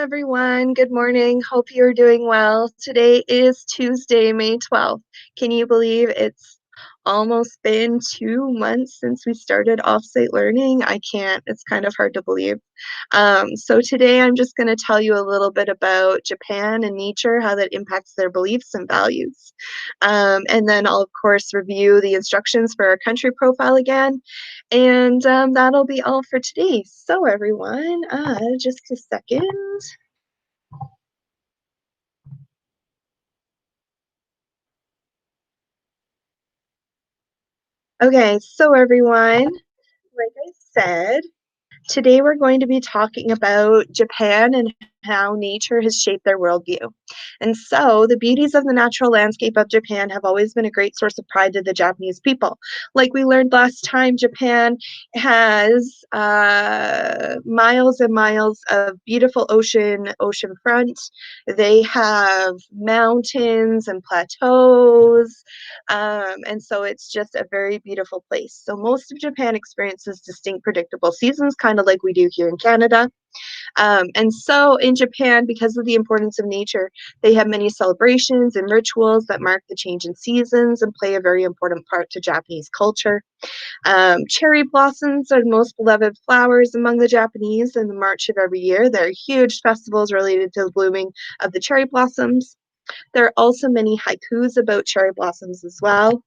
everyone. Good morning. Hope you're doing well. Today is Tuesday, May 12th. Can you believe it's almost been 2 months since we started offsite learning? I can't. It's kind of hard to believe. So today I'm just going to tell you a little bit about Japan and nature, how that impacts their beliefs and values. And then I'll, of course, review the instructions for our country profile again. And that'll be all for today. So everyone, just a second. Okay, so everyone, like I said, today we're going to be talking about Japan and how nature has shaped their worldview. And so the beauties of the natural landscape of Japan have always been a great source of pride to the Japanese people. Like we learned last time, Japan has miles and miles of beautiful ocean front. They have mountains and plateaus. And so it's just a very beautiful place. So most of Japan experiences distinct predictable seasons, kind of like we do here in Canada. And so in Japan, because of the importance of nature, they have many celebrations and rituals that mark the change in seasons and play a very important part to Japanese culture. Cherry blossoms are the most beloved flowers among the Japanese in the March of every year. There are huge festivals related to the blooming of the cherry blossoms. There are also many haikus about cherry blossoms as well.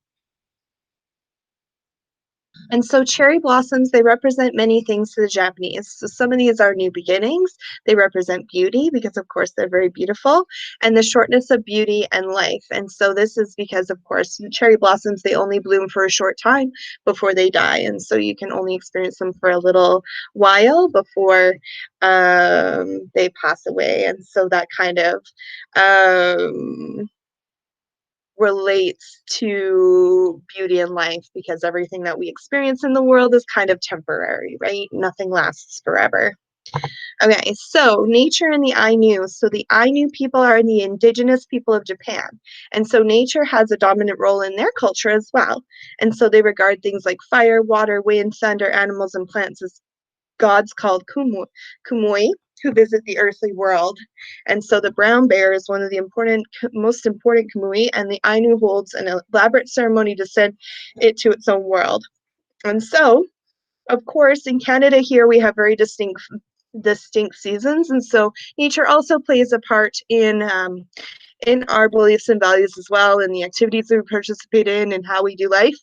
And so cherry blossoms, they represent many things to the Japanese. So some of these are new beginnings. They represent beauty because, of course, they're very beautiful, and the shortness of beauty and life. And so this is because, of course, cherry blossoms, they only bloom for a short time before they die. And so you can only experience them for a little while before they pass away. And so that kind of relates to beauty and life because everything that we experience in the world is kind of temporary, right? Nothing lasts forever. Okay, so nature and the Ainu. So the Ainu people are the indigenous people of Japan. And so nature has a dominant role in their culture as well. And so they regard things like fire, water, wind, thunder, animals, and plants as gods called kumui, who visit the earthly world. And so the brown bear is one of the most important kumui, and the Ainu holds an elaborate ceremony to send it to its own world. And so, of course, in Canada here, we have very distinct seasons, and so nature also plays a part in our beliefs and values as well, and the activities that we participate in and how we do life.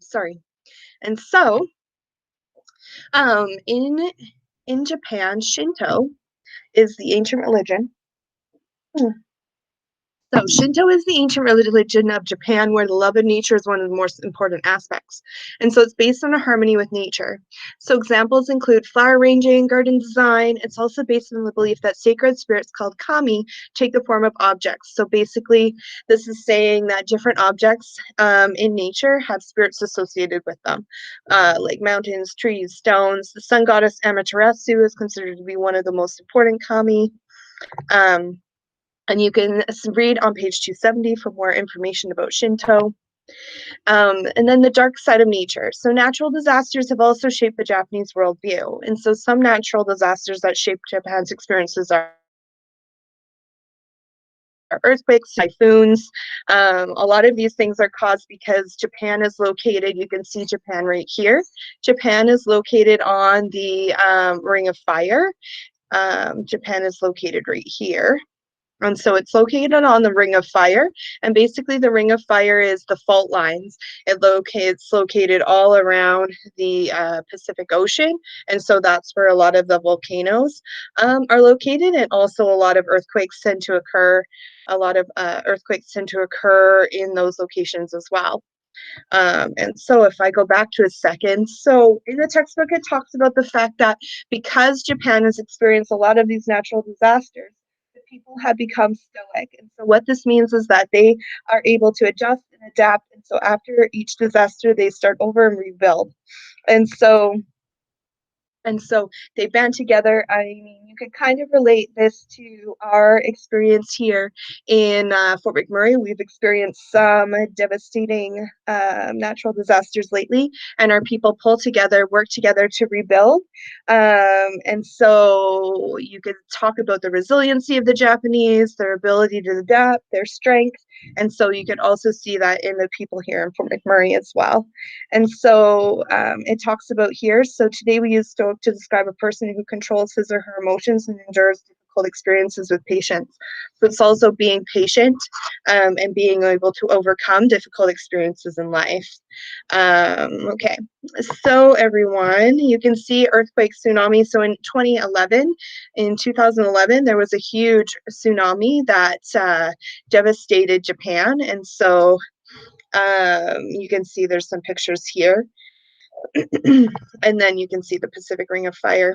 Sorry. And so, in Japan, Shinto is the ancient religion. So Shinto is the ancient religion of Japan where the love of nature is one of the most important aspects. And so it's based on a harmony with nature. So examples include flower arranging, garden design. It's also based on the belief that sacred spirits called kami take the form of objects. So basically, this is saying that different objects in nature have spirits associated with them, like mountains, trees, stones. The sun goddess Amaterasu is considered to be one of the most important kami. And you can read on page 270 for more information about Shinto. And then the dark side of nature. So natural disasters have also shaped the Japanese worldview. And so some natural disasters that shape Japan's experiences are earthquakes, typhoons. A lot of these things are caused because Japan is located, you can see Japan right here. Japan is located on the Ring of Fire. Japan is located right here. And so it's located on the Ring of Fire. And basically the Ring of Fire is the fault lines. It's located all around the Pacific Ocean. And so that's where a lot of the volcanoes are located. And also a lot of earthquakes tend to occur. A lot of earthquakes tend to occur in those locations as well. And so if I go back to a second, so in the textbook, it talks about the fact that because Japan has experienced a lot of these natural disasters, the people have become stoic. And so what this means is that they are able to adjust and adapt. And so after each disaster, they start over and rebuild. And so they band together. I mean, you could kind of relate this to our experience here in Fort McMurray. We've experienced some devastating natural disasters lately, and our people pull together, work together to rebuild. And so you could talk about the resiliency of the Japanese, their ability to adapt, their strength. And so you could also see that in the people here in Fort McMurray as well. And so it talks about here, so today we use stoic to describe a person who controls his or her emotions and endures difficult experiences with patience. So it's also being patient and being able to overcome difficult experiences in life. Okay, so everyone, you can see earthquake, tsunami. So in 2011, there was a huge tsunami that devastated Japan. And so you can see there's some pictures here. And then you can see the Pacific Ring of Fire.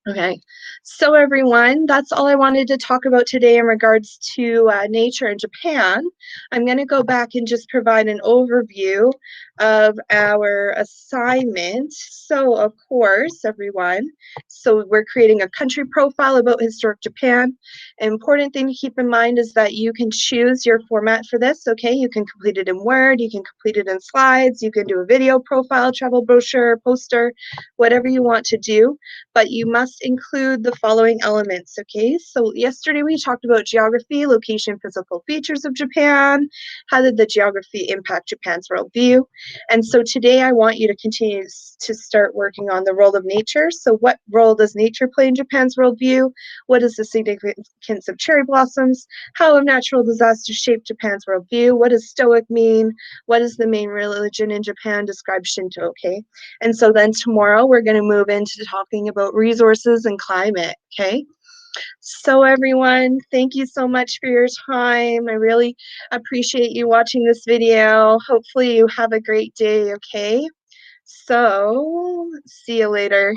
Okay, so everyone, that's all I wanted to talk about today in regards to nature in Japan. I'm going to go back and just provide an overview of our assignment. So, of course, everyone, so we're creating a country profile about historic Japan. An important thing to keep in mind is that you can choose your format for this, okay? You can complete it in Word, you can complete it in slides, you can do a video profile, travel brochure, poster, whatever you want to do, but you must include the following elements, okay? So yesterday we talked about geography, location, physical features of Japan. How did the geography impact Japan's worldview? And so today I want you to continue to start working on the role of nature. So what role does nature play in Japan's worldview? What is the significance of cherry blossoms? How have natural disasters shaped Japan's worldview? What does Stoic mean? What is the main religion in Japan? Describe Shinto, okay? And so then tomorrow we're going to move into talking about resources and climate, okay? So everyone, thank you so much for your time. I really appreciate you watching this video. Hopefully you have a great day, okay? So, see you later.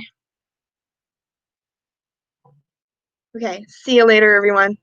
Okay, see you later, everyone.